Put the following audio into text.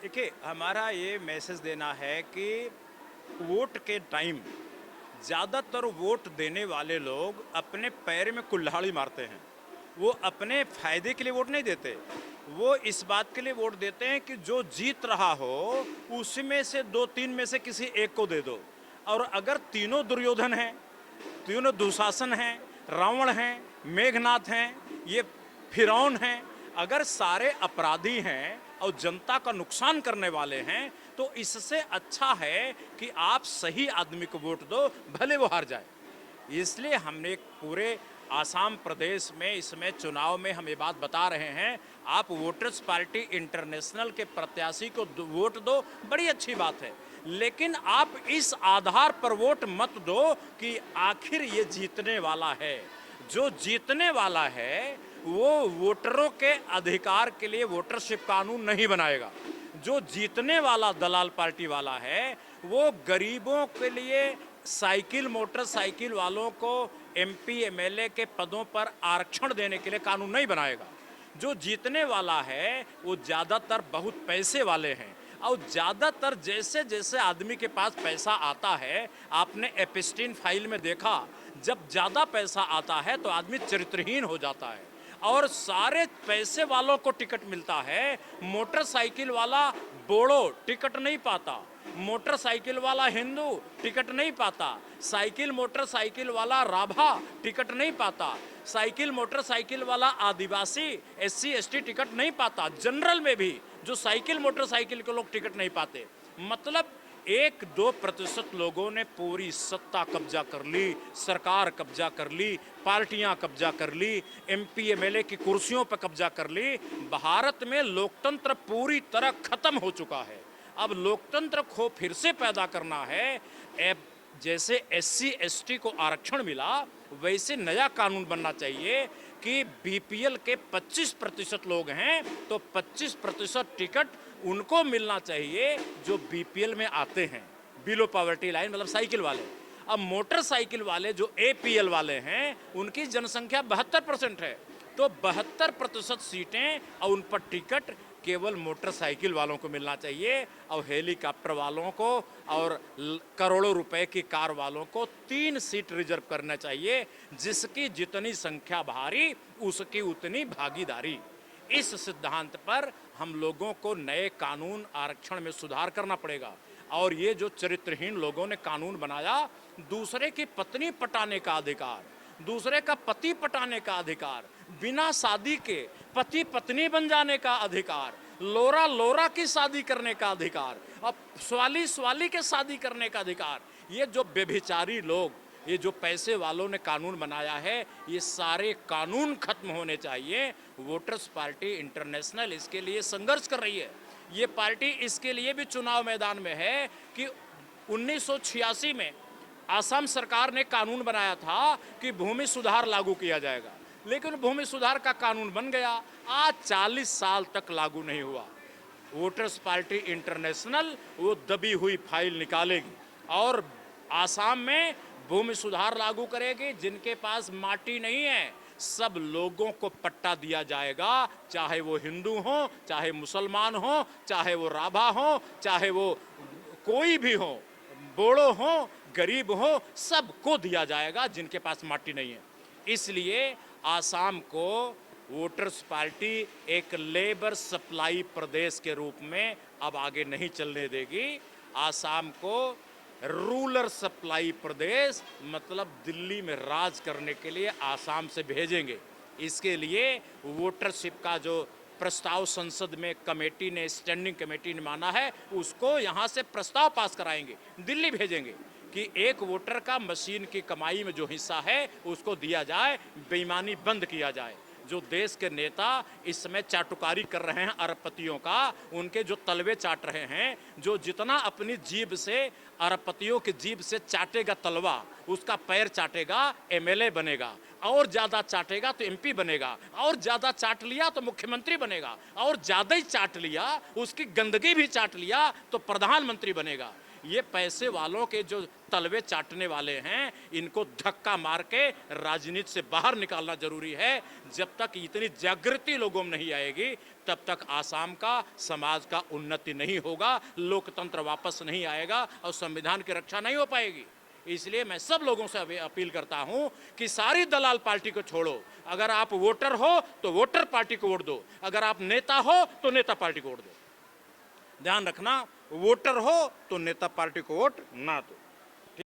देखिए, हमारा ये मैसेज देना है कि वोट के टाइम ज़्यादातर वोट देने वाले लोग अपने पैर में कुल्हाड़ी मारते हैं। वो अपने फ़ायदे के लिए वोट नहीं देते। वो इस बात के लिए वोट देते हैं कि जो जीत रहा हो, उसमें से 2-3 में से किसी एक को दे दो। और अगर तीनों दुर्योधन हैं, तीनों दुशासन हैं, रावण हैं, मेघनाथ हैं, ये फिरौन हैं, अगर सारे अपराधी हैं और जनता का नुकसान करने वाले हैं, तो इससे अच्छा है कि आप सही आदमी को वोट दो, भले वो हार जाए। इसलिए हमने पूरे आसाम प्रदेश में इसमें चुनाव में हम ये बात बता रहे हैं, आप वोटर्स पार्टी इंटरनेशनल के प्रत्याशी को वोट दो, बड़ी अच्छी बात है। लेकिन आप इस आधार पर वोट मत दो कि आखिर ये जीतने वाला है। जो जीतने वाला है वो वोटरों के अधिकार के लिए वोटरशिप कानून नहीं बनाएगा। जो जीतने वाला दलाल पार्टी वाला है वो गरीबों के लिए साइकिल मोटरसाइकिल वालों को एमपी एमएलए के पदों पर आरक्षण देने के लिए कानून नहीं बनाएगा। जो जीतने वाला है वो ज़्यादातर बहुत पैसे वाले हैं और ज़्यादातर जैसे जैसे आदमी के पास पैसा आता है, आपने एपिस्टीन फाइल में देखा, जब ज़्यादा पैसा आता है तो आदमी चरित्रहीन हो जाता है और सारे पैसे वालों को टिकट मिलता है। मोटरसाइकिल वाला बोड़ो टिकट नहीं पाता, मोटरसाइकिल वाला हिंदू टिकट नहीं पाता, साइकिल मोटरसाइकिल वाला राभा टिकट नहीं पाता, साइकिल मोटरसाइकिल वाला आदिवासी एससी एसटी टिकट नहीं पाता। जनरल में भी जो साइकिल मोटरसाइकिल के लोग टिकट नहीं पाते। मतलब 1-2% लोगों ने पूरी सत्ता कब्जा कर ली, सरकार कब्जा कर ली, पार्टियां कब्जा कर ली, एमपी एमएलए की कुर्सियों पर कब्जा कर ली। भारत में लोकतंत्र पूरी तरह खत्म हो चुका है। अब लोकतंत्र को फिर से पैदा करना है। जैसे एससी एसटी को आरक्षण मिला, वैसे नया कानून बनना चाहिए कि बीपीएल के 25% लोग हैं तो 25% टिकट उनको मिलना चाहिए जो बीपीएल में आते हैं, बिलो पॉवर्टी लाइन, मतलब साइकिल वाले। अब मोटरसाइकिल वाले जो एपीएल वाले हैं उनकी जनसंख्या 72% है, तो 72% सीटें और उन पर टिकट केवल मोटरसाइकिल वालों को मिलना चाहिए और हेलीकॉप्टर वालों को और करोड़ों रुपए की कार वालों को 3 सीट रिजर्व करना चाहिए। जिसकी जितनी संख्या भारी उसकी उतनी भागीदारी। इस सिद्धांत पर हम लोगों को नए कानून आरक्षण में सुधार करना पड़ेगा। और ये जो चरित्रहीन लोगों ने कानून बनाया, दूसरे की पत्नी पटाने का अधिकार, दूसरे का पति पटाने का अधिकार, बिना शादी के पति पत्नी बन जाने का अधिकार, लोरा लोरा की शादी करने का अधिकार, अब स्वाली स्वाली के शादी करने का अधिकार, ये जो व्यभिचारी लोग, ये जो पैसे वालों ने कानून बनाया है, ये सारे कानून खत्म होने चाहिए। वोटर्स पार्टी इंटरनेशनल इसके लिए संघर्ष कर रही है। ये पार्टी इसके लिए भी चुनाव मैदान में है कि 1986 में असम सरकार ने कानून बनाया था कि भूमि सुधार लागू किया जाएगा, लेकिन भूमि सुधार का कानून बन गया, आज 40 साल तक लागू नहीं हुआ। वोटर्स पार्टी इंटरनेशनल वो दबी हुई फाइल निकालेगी और आसाम में भूमि सुधार लागू करेगी। जिनके पास माटी नहीं है, सब लोगों को पट्टा दिया जाएगा, चाहे वो हिंदू हो, चाहे मुसलमान हो, चाहे वो राभा हो, चाहे वो कोई भी हो, बोड़ो हो, गरीब हो, सबको दिया जाएगा जिनके पास माटी नहीं है। इसलिए आसाम को वोटर्स पार्टी एक लेबर सप्लाई प्रदेश के रूप में अब आगे नहीं चलने देगी। आसाम को रूलर सप्लाई प्रदेश, मतलब दिल्ली में राज करने के लिए आसाम से भेजेंगे। इसके लिए वोटरशिप का जो प्रस्ताव संसद में कमेटी ने, स्टैंडिंग कमेटी ने माना है, उसको यहाँ से प्रस्ताव पास कराएंगे, दिल्ली भेजेंगे कि एक वोटर का मशीन की कमाई में जो हिस्सा है उसको दिया जाए, बेईमानी बंद किया जाए। जो देश के नेता इस समय चाटुकारी कर रहे हैं अरबपतियों का, उनके जो तलवे चाट रहे हैं, जो जितना अपनी जीभ से अरबपतियों की जीभ से चाटेगा तलवा, उसका पैर चाटेगा एमएलए बनेगा, और ज़्यादा चाटेगा तो एमपी बनेगा, और ज़्यादा चाट लिया तो मुख्यमंत्री बनेगा, और ज़्यादा ही चाट लिया, उसकी गंदगी भी चाट लिया तो प्रधानमंत्री बनेगा। ये पैसे वालों के जो तलवे चाटने वाले हैं, इनको धक्का मार के राजनीति से बाहर निकालना जरूरी है। जब तक इतनी जागृति लोगों में नहीं आएगी, तब तक आसाम का समाज का उन्नति नहीं होगा, लोकतंत्र वापस नहीं आएगा और संविधान की रक्षा नहीं हो पाएगी। इसलिए मैं सब लोगों से अपील करता हूं कि सारी दलाल पार्टी को छोड़ो। अगर आप वोटर हो तो वोटर पार्टी को वोट दो, अगर आप नेता हो तो नेता पार्टी को वोट दो। ध्यान रखना, वोटर हो तो नेता पार्टी को वोट ना दो।